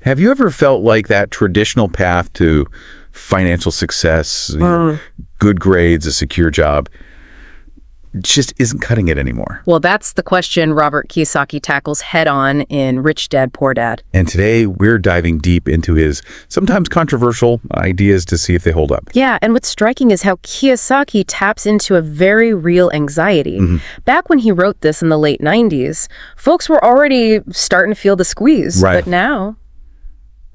Have you ever felt like that traditional path to financial success, good grades, a secure job, just isn't cutting it anymore? Well, that's the question Robert Kiyosaki tackles head-on in Rich Dad, Poor Dad. And today we're diving deep into his sometimes controversial ideas to see if they hold up. Yeah, and what's striking is how Kiyosaki taps into a very real anxiety. Back when he wrote this in the late 90s, folks were already starting to feel the squeeze. Right. But now,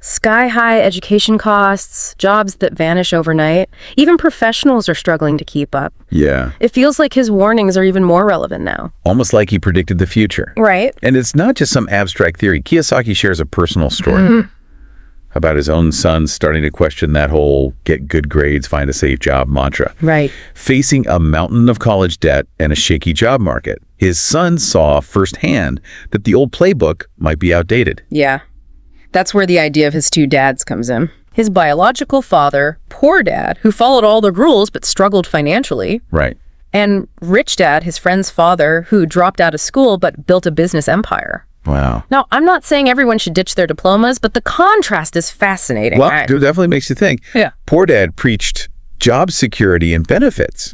sky-high education costs, jobs that vanish overnight, even professionals are struggling to keep up. Yeah. It feels like his warnings are even more relevant now. Almost like he predicted the future. Right. And it's not just some abstract theory. Kiyosaki shares a personal story about his own son starting to question that whole get good grades, find a safe job mantra. Right. Facing a mountain of college debt and a shaky job market, his son saw firsthand that the old playbook might be outdated. Yeah. That's where the idea of his two dads comes in. His biological father, Poor Dad, who followed all the rules but struggled financially. Right. And Rich Dad, his friend's father, who dropped out of school but built a business empire. Wow. Now, I'm not saying everyone should ditch their diplomas, but the contrast is fascinating. Well, it definitely makes you think. Yeah. Poor Dad preached job security and benefits,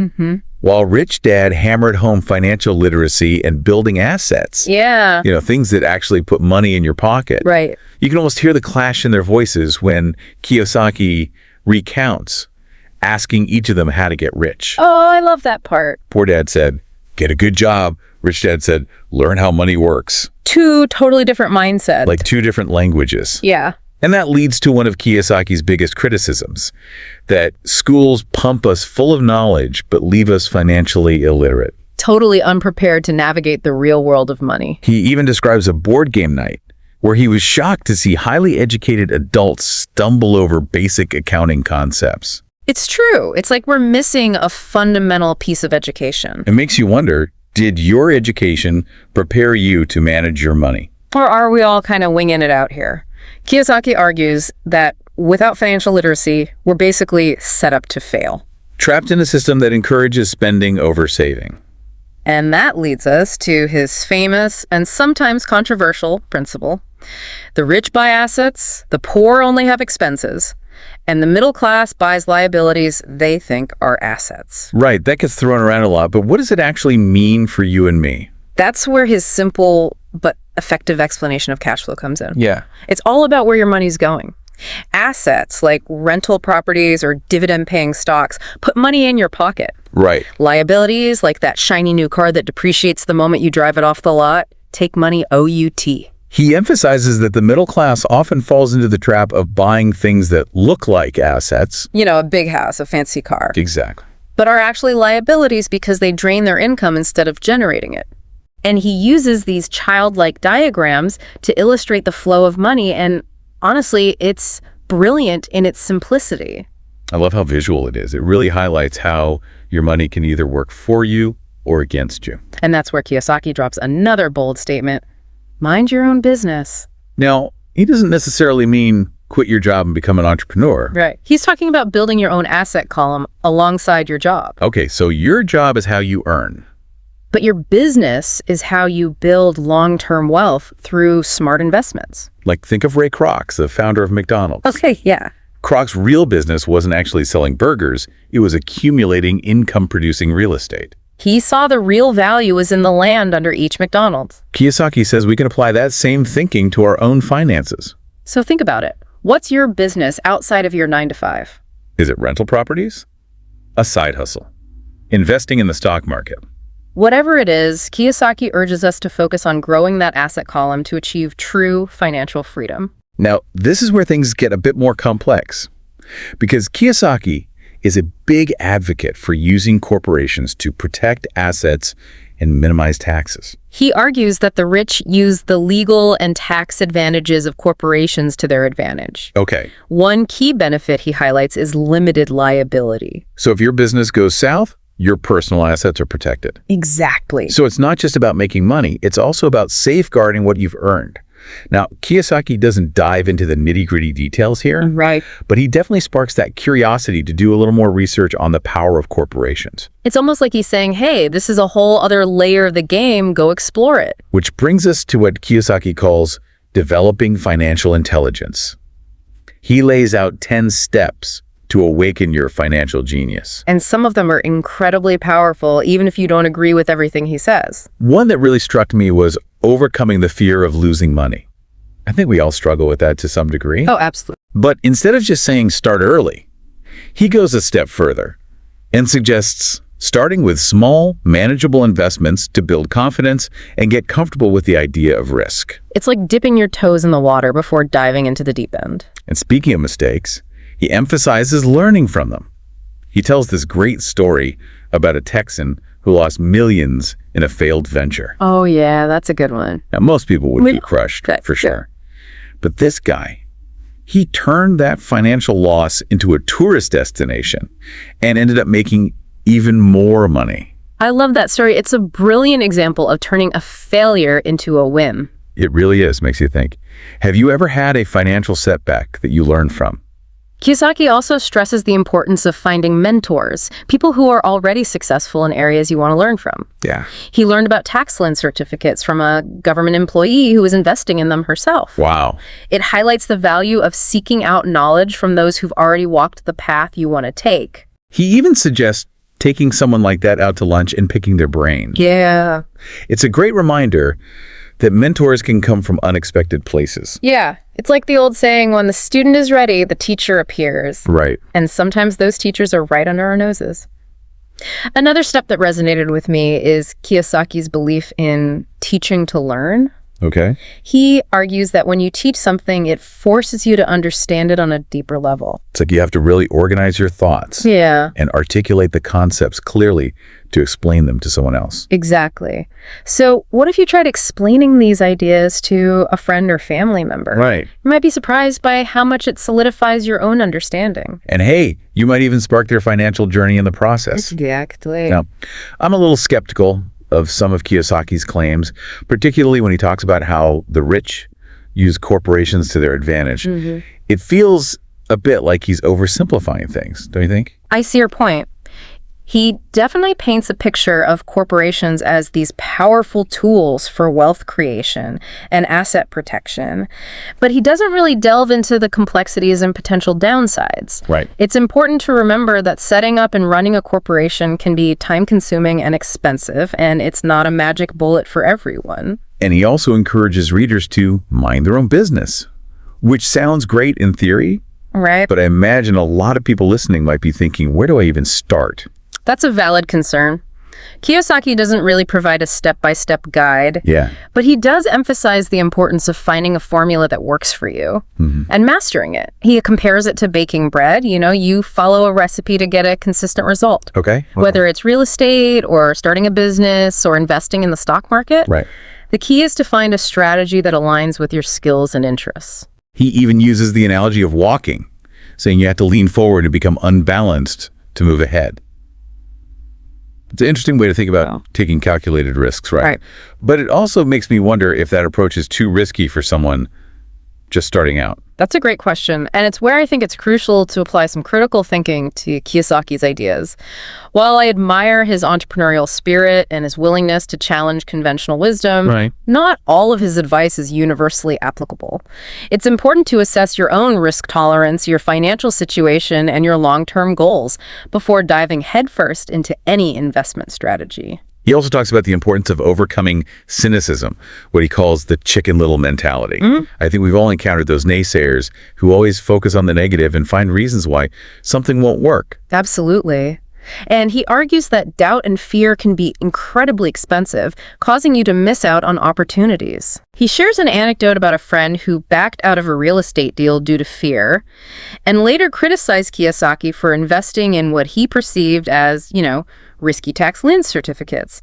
while Rich Dad hammered home financial literacy and building assets. Yeah. You know, things that actually put money in your pocket. Right. You can almost hear the clash in their voices when Kiyosaki recounts asking each of them how to get rich. Oh, I love that part. Poor Dad said, get a good job. Rich Dad said, learn how money works. Two totally different mindsets. Like two different languages. Yeah. And that leads to one of Kiyosaki's biggest criticisms, that schools pump us full of knowledge but leave us financially illiterate. Totally unprepared to navigate the real world of money. He even describes a board game night where he was shocked to see highly educated adults stumble over basic accounting concepts. It's true. It's like we're missing a fundamental piece of education. It makes you wonder, did your education prepare you to manage your money? Or are we all kind of winging it out here? Kiyosaki argues that without financial literacy, we're basically set up to fail. Trapped in a system that encourages spending over saving. And that leads us to his famous and sometimes controversial principle. The rich buy assets, the poor only have expenses, and the middle class buys liabilities they think are assets. Right, that gets thrown around a lot, but what does it actually mean for you and me? That's where his simple but effective explanation of cash flow comes in. Yeah. It's all about where your money's going. Assets like rental properties or dividend-paying stocks put money in your pocket. Right. Liabilities like that shiny new car that depreciates the moment you drive it off the lot take money OUT. He emphasizes that the middle class often falls into the trap of buying things that look like assets. You know, a big house, a fancy car. Exactly. But are actually liabilities because they drain their income instead of generating it. And he uses these childlike diagrams to illustrate the flow of money, and honestly, it's brilliant in its simplicity. I love how visual it is. It really highlights how your money can either work for you or against you. And that's where Kiyosaki drops another bold statement. Mind your own business. Now, he doesn't necessarily mean quit your job and become an entrepreneur. Right. He's talking about building your own asset column alongside your job. Okay, so your job is how you earn. But your business is how you build long-term wealth through smart investments. Like, think of Ray Kroc, the founder of McDonald's. Okay, yeah. Kroc's real business wasn't actually selling burgers. It was accumulating income-producing real estate. He saw the real value was in the land under each McDonald's. Kiyosaki says we can apply that same thinking to our own finances. So think about it. What's your business outside of your 9-to-5? Is it rental properties? A side hustle? Investing in the stock market? Whatever it is, Kiyosaki urges us to focus on growing that asset column to achieve true financial freedom. Now, this is where things get a bit more complex, because Kiyosaki is a big advocate for using corporations to protect assets and minimize taxes. He argues that the rich use the legal and tax advantages of corporations to their advantage. Okay. One key benefit he highlights is limited liability. So if your business goes south, your personal assets are protected. Exactly. So it's not just about making money, it's also about safeguarding what you've earned. Now, Kiyosaki doesn't dive into the nitty-gritty details here, Right. but he definitely sparks that curiosity to do a little more research on the power of corporations. It's almost like he's saying, hey, this is a whole other layer of the game, go explore it. Which brings us to what Kiyosaki calls Developing Financial Intelligence. He lays out 10 steps to awaken your financial genius. And some of them are incredibly powerful, even if you don't agree with everything he says. One that really struck me was overcoming the fear of losing money. I think we all struggle with that to some degree. Oh, absolutely. But instead of just saying start early, he goes a step further and suggests starting with small, manageable investments to build confidence and get comfortable with the idea of risk. It's like dipping your toes in the water before diving into the deep end. And speaking of mistakes, he emphasizes learning from them. He tells this great story about a Texan who lost millions in a failed venture. Oh, yeah, that's a good one. Now, most people would be crushed, for sure. But this guy, he turned that financial loss into a tourist destination and ended up making even more money. I love that story. It's a brilliant example of turning a failure into a win. It really is, makes you think. Have you ever had a financial setback that you learned from? Kiyosaki also stresses the importance of finding mentors, people who are already successful in areas you want to learn from. Yeah. He learned about tax lien certificates from a government employee who was investing in them herself. Wow. It highlights the value of seeking out knowledge from those who've already walked the path you want to take. He even suggests taking someone like that out to lunch and picking their brain. Yeah. It's a great reminder that mentors can come from unexpected places. Yeah. It's like the old saying, when the student is ready, the teacher appears. Right. And sometimes those teachers are right under our noses. Another step that resonated with me is Kiyosaki's belief in teaching to learn. Okay. He argues that when you teach something, it forces you to understand it on a deeper level. It's like you have to really organize your thoughts. Yeah. And articulate the concepts clearly to explain them to someone else. Exactly. So what if you tried explaining these ideas to a friend or family member? Right. You might be surprised by how much it solidifies your own understanding. And hey, you might even spark their financial journey in the process. Exactly. Now, I'm a little skeptical of some of Kiyosaki's claims, particularly when he talks about how the rich use corporations to their advantage. Mm-hmm. It feels a bit like he's oversimplifying things, don't you think? I see your point. He definitely paints a picture of corporations as these powerful tools for wealth creation and asset protection, but he doesn't really delve into the complexities and potential downsides. Right. It's important to remember that setting up and running a corporation can be time-consuming and expensive, and it's not a magic bullet for everyone. And he also encourages readers to mind their own business, which sounds great in theory, Right. but I imagine a lot of people listening might be thinking, where do I even start? That's a valid concern. Kiyosaki doesn't really provide a step-by-step guide, Yeah. but he does emphasize the importance of finding a formula that works for you and mastering it. He compares it to baking bread. You follow a recipe to get a consistent result. Okay. Whether it's real estate or starting a business or investing in the stock market, Right. the key is to find a strategy that aligns with your skills and interests. He even uses the analogy of walking, saying you have to lean forward and become unbalanced to move ahead. It's an interesting way to think about taking calculated risks, right? Right. But it also makes me wonder if that approach is too risky for someone just starting out. That's a great question, and it's where I think it's crucial to apply some critical thinking to Kiyosaki's ideas. While I admire his entrepreneurial spirit and his willingness to challenge conventional wisdom, Right. not all of his advice is universally applicable. It's important to assess your own risk tolerance, your financial situation, and your long-term goals before diving headfirst into any investment strategy. He also talks about the importance of overcoming cynicism, what he calls the chicken little mentality. I think we've all encountered those naysayers who always focus on the negative and find reasons why something won't work. Absolutely. And he argues that doubt and fear can be incredibly expensive, causing you to miss out on opportunities. He shares an anecdote about a friend who backed out of a real estate deal due to fear, and later criticized Kiyosaki for investing in what he perceived as, risky tax lien certificates.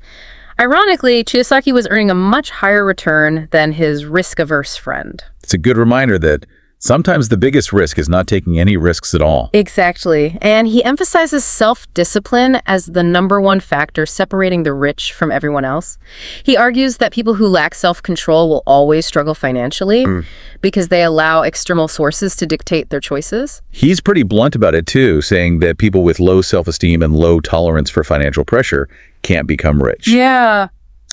Ironically, Kiyosaki was earning a much higher return than his risk-averse friend. It's a good reminder that sometimes the biggest risk is not taking any risks at all. Exactly. And he emphasizes self-discipline as the number one factor separating the rich from everyone else. He argues that people who lack self-control will always struggle financially because they allow external sources to dictate their choices. He's pretty blunt about it too, saying that people with low self-esteem and low tolerance for financial pressure can't become rich. Yeah.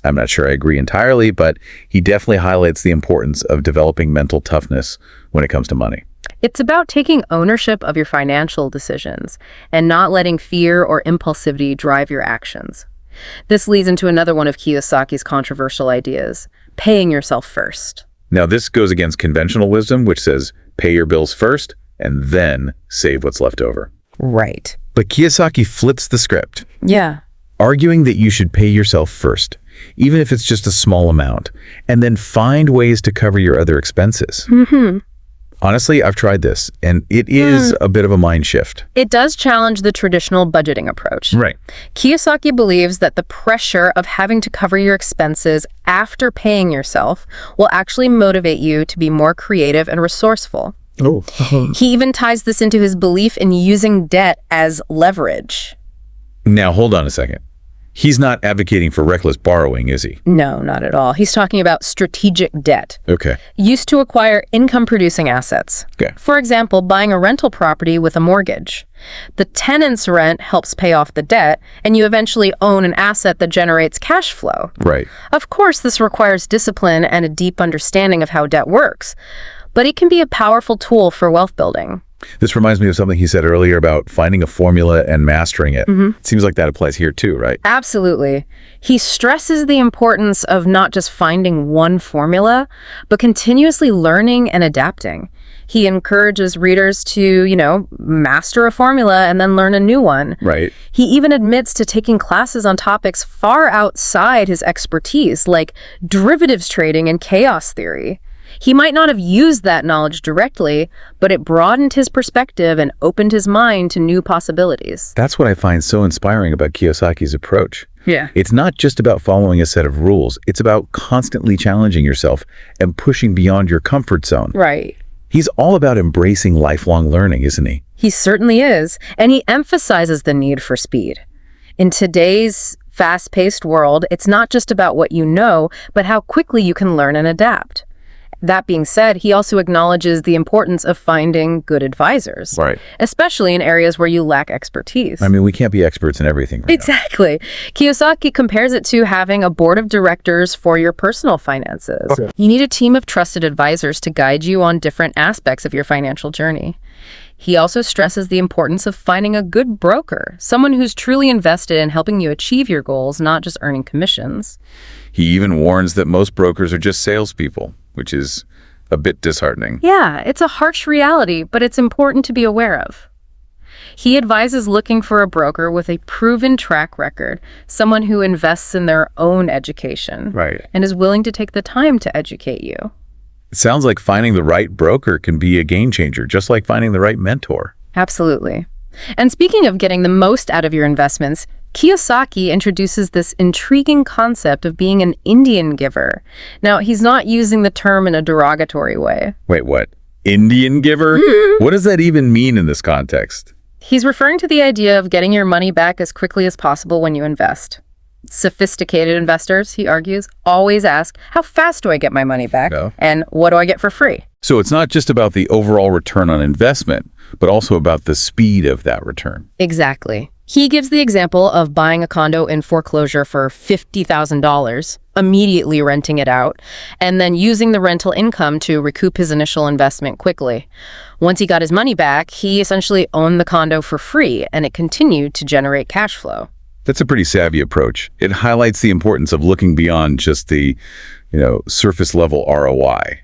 I'm not sure I agree entirely, but he definitely highlights the importance of developing mental toughness when it comes to money. It's about taking ownership of your financial decisions and not letting fear or impulsivity drive your actions. This leads into another one of Kiyosaki's controversial ideas, paying yourself first. Now, this goes against conventional wisdom, which says pay your bills first and then save what's left over. Right. But Kiyosaki flips the script, Yeah. arguing that you should pay yourself first, even if it's just a small amount, and then find ways to cover your other expenses. Honestly, I've tried this, and it is a bit of a mind shift. It does challenge the traditional budgeting approach. Right. Kiyosaki believes that the pressure of having to cover your expenses after paying yourself will actually motivate you to be more creative and resourceful. Oh. He even ties this into his belief in using debt as leverage. Now, hold on a second. He's not advocating for reckless borrowing, is he? No, not at all. He's talking about strategic debt, Okay. used to acquire income-producing assets. Okay. For example, buying a rental property with a mortgage. The tenant's rent helps pay off the debt, and you eventually own an asset that generates cash flow. Right. Of course, this requires discipline and a deep understanding of how debt works, but it can be a powerful tool for wealth building. This reminds me of something he said earlier about finding a formula and mastering it. It seems like that applies here too, right? Absolutely. He stresses the importance of not just finding one formula, but continuously learning and adapting. He encourages readers to, master a formula and then learn a new one. Right. He even admits to taking classes on topics far outside his expertise, like derivatives trading and chaos theory. He might not have used that knowledge directly, but it broadened his perspective and opened his mind to new possibilities. That's what I find so inspiring about Kiyosaki's approach. Yeah. It's not just about following a set of rules. It's about constantly challenging yourself and pushing beyond your comfort zone. Right. He's all about embracing lifelong learning, isn't he? He certainly is, and he emphasizes the need for speed. In today's fast-paced world, it's not just about what you know, but how quickly you can learn and adapt. That being said, he also acknowledges the importance of finding good advisors, Right. especially in areas where you lack expertise. I mean, we can't be experts in everything right now. Exactly. Kiyosaki compares it to having a board of directors for your personal finances. Okay. You need a team of trusted advisors to guide you on different aspects of your financial journey. He also stresses the importance of finding a good broker, someone who's truly invested in helping you achieve your goals, not just earning commissions. He even warns that most brokers are just salespeople, which is a bit disheartening. Yeah, it's a harsh reality, but it's important to be aware of. He advises looking for a broker with a proven track record, someone who invests in their own education Right. and is willing to take the time to educate you. It sounds like finding the right broker can be a game changer, just like finding the right mentor. Absolutely. And speaking of getting the most out of your investments, Kiyosaki introduces this intriguing concept of being an Indian giver. Now, he's not using the term in a derogatory way. Wait, what? Indian giver? What does that even mean in this context? He's referring to the idea of getting your money back as quickly as possible when you invest. Sophisticated investors, he argues, always ask, how fast do I get my money back? Yeah. And what do I get for free? So it's not just about the overall return on investment, but also about the speed of that return. Exactly. He gives the example of buying a condo in foreclosure for $50,000, immediately renting it out, and then using the rental income to recoup his initial investment quickly. Once he got his money back, he essentially owned the condo for free, and it continued to generate cash flow. That's a pretty savvy approach. It highlights the importance of looking beyond just the, surface level ROI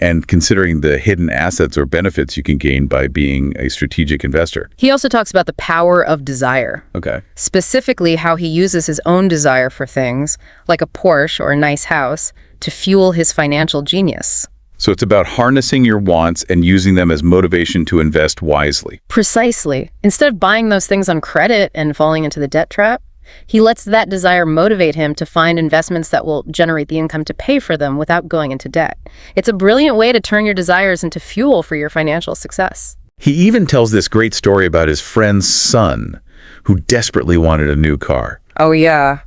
and considering the hidden assets or benefits you can gain by being a strategic investor. He also talks about the power of desire, Okay. specifically how he uses his own desire for things, like a Porsche or a nice house, to fuel his financial genius. So it's about harnessing your wants and using them as motivation to invest wisely. Precisely. Instead of buying those things on credit and falling into the debt trap, he lets that desire motivate him to find investments that will generate the income to pay for them without going into debt. It's a brilliant way to turn your desires into fuel for your financial success. He even tells this great story about his friend's son who desperately wanted a new car. Oh, yeah.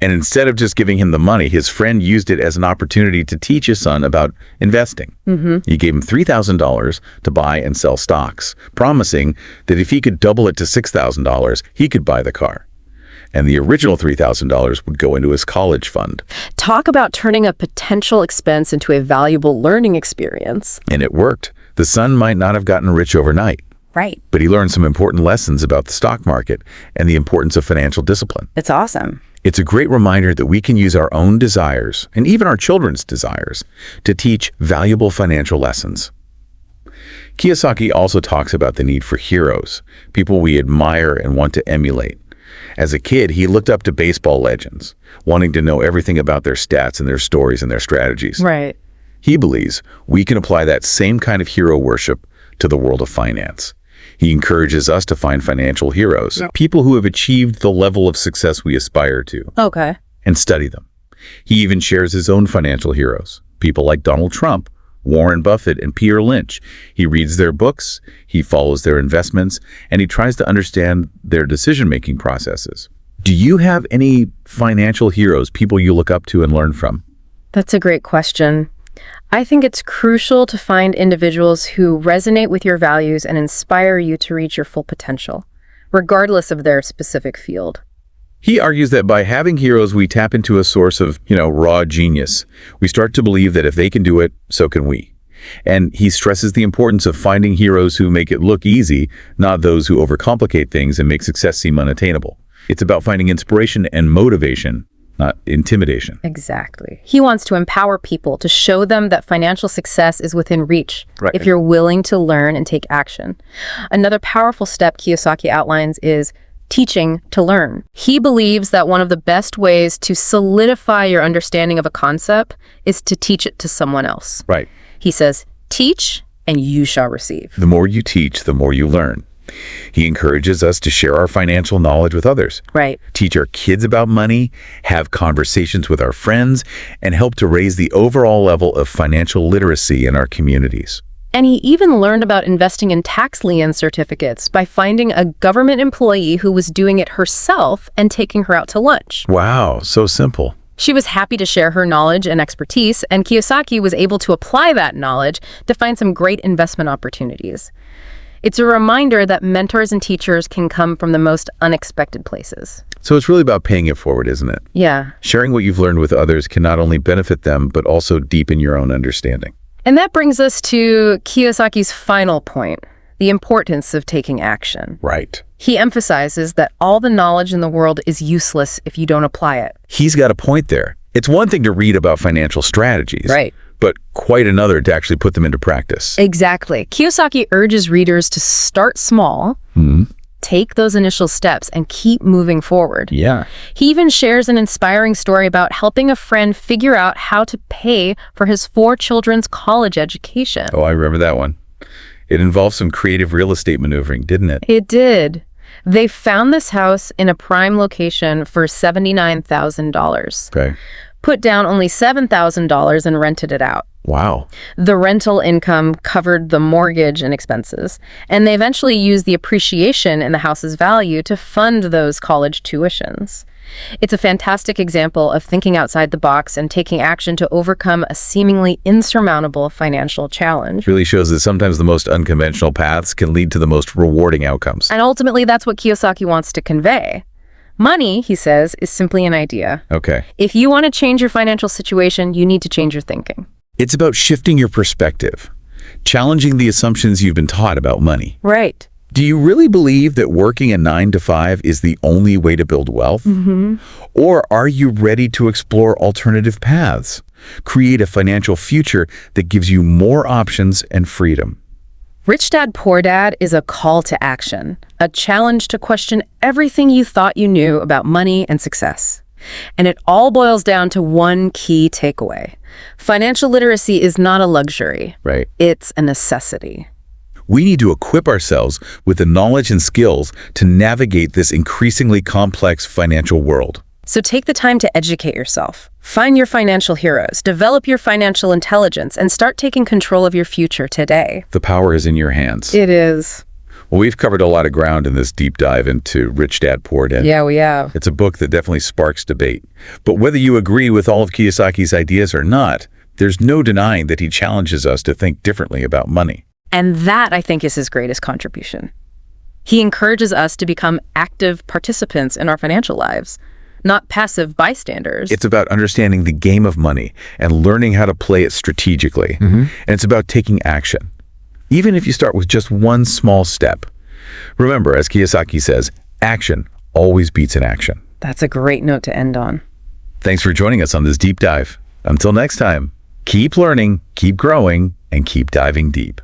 And instead of just giving him the money, his friend used it as an opportunity to teach his son about investing. He gave him $3,000 to buy and sell stocks, promising that if he could double it to $6,000, he could buy the car. and the original $3,000 would go into his college fund. Talk about turning a potential expense into a valuable learning experience. And it worked. The son might not have gotten rich overnight, Right. but he learned some important lessons about the stock market and the importance of financial discipline. It's awesome. It's a great reminder that we can use our own desires, and even our children's desires, to teach valuable financial lessons. Kiyosaki also talks about the need for heroes, people we admire and want to emulate. As a kid, he looked up to baseball legends, wanting to know everything about their stats and their stories and their strategies. Right. He believes we can apply that same kind of hero worship to the world of finance. He encourages us to find financial heroes, people who have achieved the level of success we aspire to, Okay. and study them. He even shares his own financial heroes, people like Donald Trump, Warren Buffett, and Peter Lynch. He reads their books, he follows their investments, and he tries to understand their decision-making processes. Do you have any financial heroes, people you look up to and learn from? That's a great question. I think it's crucial to find individuals who resonate with your values and inspire you to reach your full potential, regardless of their specific field. He argues that by having heroes, we tap into a source of, raw genius. We start to believe that if they can do it, so can we. And he stresses the importance of finding heroes who make it look easy, not those who overcomplicate things and make success seem unattainable. It's about finding inspiration and motivation, not intimidation. Exactly. He wants to empower people to show them that financial success is within reach Right. if you're willing to learn and take action. Another powerful step Kiyosaki outlines is teaching to learn. He believes that one of the best ways to solidify your understanding of a concept is to teach it to someone else. Right. He says, teach and you shall receive. The more you teach, the more you learn. He encourages us to share our financial knowledge with others, Right. teach our kids about money, have conversations with our friends, and help to raise the overall level of financial literacy in our communities. And he even learned about investing in tax lien certificates by finding a government employee who was doing it herself and taking her out to lunch. Wow, so simple. She was happy to share her knowledge and expertise, and Kiyosaki was able to apply that knowledge to find some great investment opportunities. It's a reminder that mentors and teachers can come from the most unexpected places. So it's really about paying it forward, isn't it? Yeah. Sharing what you've learned with others can not only benefit them, but also deepen your own understanding. And that brings us to Kiyosaki's final point, the importance of taking action. Right. He emphasizes that all the knowledge in the world is useless if you don't apply it. He's got a point there. It's one thing to read about financial strategies, Right. but quite another to actually put them into practice. Exactly. Kiyosaki urges readers to start small, take those initial steps, and keep moving forward. Yeah. He even shares an inspiring story about helping a friend figure out how to pay for his 4 children's college education. Oh, I remember that one. It involved some creative real estate maneuvering, didn't it? It did. They found this house in a prime location for $79,000. Okay. Put down only $7,000 and rented it out. Wow. The rental income covered the mortgage and expenses, and they eventually used the appreciation in the house's value to fund those college tuitions. It's a fantastic example of thinking outside the box and taking action to overcome a seemingly insurmountable financial challenge. Really shows that sometimes the most unconventional paths can lead to the most rewarding outcomes. And ultimately, that's what Kiyosaki wants to convey. Money, he says, is simply an idea. Okay. If you want to change your financial situation, you need to change your thinking. It's about shifting your perspective, challenging the assumptions you've been taught about money. Right. Do you really believe that working a 9 to 5 is the only way to build wealth? Or are you ready to explore alternative paths, create a financial future that gives you more options and freedom? Rich Dad, Poor Dad is a call to action, a challenge to question everything you thought you knew about money and success. And it all boils down to one key takeaway. Financial literacy is not a luxury. Right. It's a necessity. We need to equip ourselves with the knowledge and skills to navigate this increasingly complex financial world. So take the time to educate yourself. Find your financial heroes, develop your financial intelligence, and start taking control of your future today. The power is in your hands. It is. Well, we've covered a lot of ground in this deep dive into Rich Dad, Poor Dad. Yeah, we have. It's a book that definitely sparks debate. But whether you agree with all of Kiyosaki's ideas or not, there's no denying that he challenges us to think differently about money. And that, I think, is his greatest contribution. He encourages us to become active participants in our financial lives, not passive bystanders. It's about understanding the game of money and learning how to play it strategically. And it's about taking action, even if you start with just one small step. Remember, as Kiyosaki says, action always beats inaction. That's a great note to end on. Thanks for joining us on this deep dive. Until next time, keep learning, keep growing, and keep diving deep.